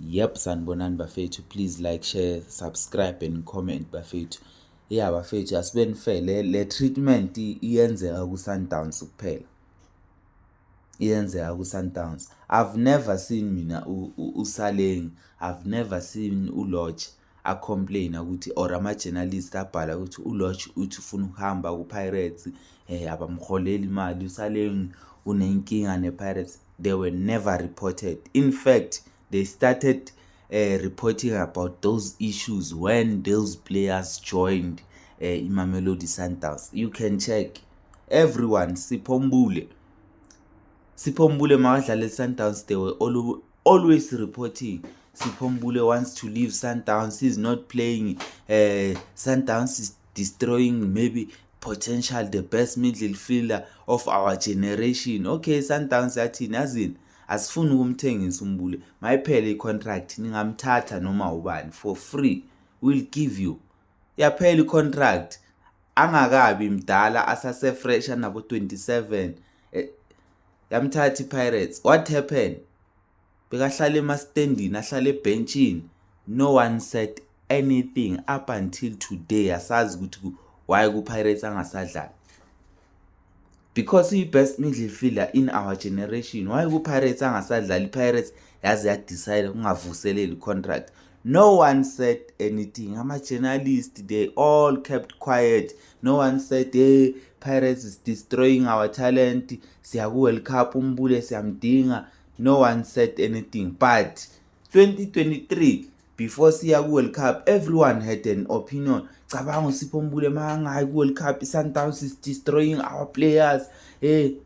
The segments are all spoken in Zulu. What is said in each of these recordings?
Yep, sanibonani bafethu, please like, share, subscribe and comment bafethu. Yeah bafethu, asibe nifele le treatment iyenzeka ku Sundowns kuphela. Iyenzeka ku Sundowns. I've never seen mina uSaleng, I've never seen uLodge a complain ukuthi or ama journalist abhala ukuthi uLodge uthi ufuna ukuhamba ku Pirates abamholeli imali. uSaleng unenkinga nePirates. They were never reported. In fact, they started reporting about those issues when those players joined Mamelodi Sundowns. You can check. Everyone, Sipho Mbule makadlala Sundowns, they were always reporting Sipho Mbule wants to leave Sundowns. He's not playing. Sundowns is destroying maybe potential the best midfielder of our generation. Okay, Sundowns yathini yazini asifuni ukumthengisa uMbule, mayiphele icontract ningamthatha noma ubani for free, we'll give you. Yaphela icontract angakabi mdala, asase fresh nabo 27 yamthatha iPirates. What happened? Bekahlala emastandini, ahlala ebenchini. No one said anything up until today. Asazi ukuthi why ku Pirates angasadlali, because he best midfielder in our generation. Why ku Pirates angasadlali? Pirates yaze ya decide ungavuseleli contract. No one said anything. Ama journalists, they all kept quiet. No one said, hey, Pirates is destroying our talent, siya ku World Cup uMbule siyamdinga. No one said anything. But 2023, before siya ku World Cup, everyone had an opinion. Cabanga uSipho Mbule mangayi ku World Cup, Sundowns is destroying our players. Hey,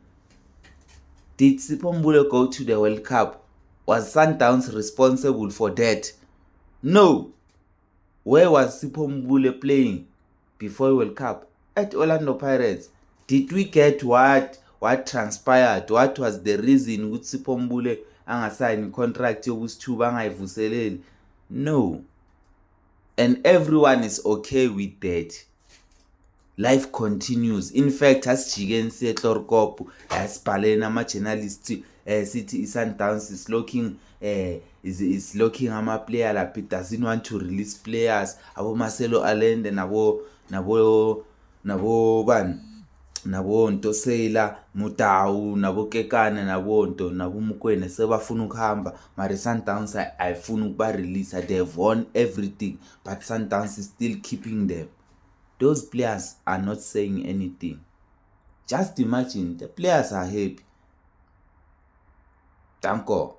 did Sipho Mbule go to the World Cup? Was Sundowns responsible for that? No. Where was Sipho Mbule playing before World Cup? At Orlando Pirates. Did we get what transpired? What was the reason ukuthi Sipho Mbule angasign contract yobusithuba angayivuseleli? No. And everyone is okay with that. Life continues. In fact, asijikeni siye eTlorkop asibhaleni ama journalists sithi Sundowns is looking is looking ama player lapha, it doesn't want to release players. Abo Marcelo Allende nabo bani nabo Ntosela Mutau nabo Kekana nabo Mukwena sebafuna ukuhamba. Mari Sundowns ayifuna ukuba release. They've won everything, but Sundowns is still keeping them. Those players are not saying anything. Just imagine, the players are happy. Thank God.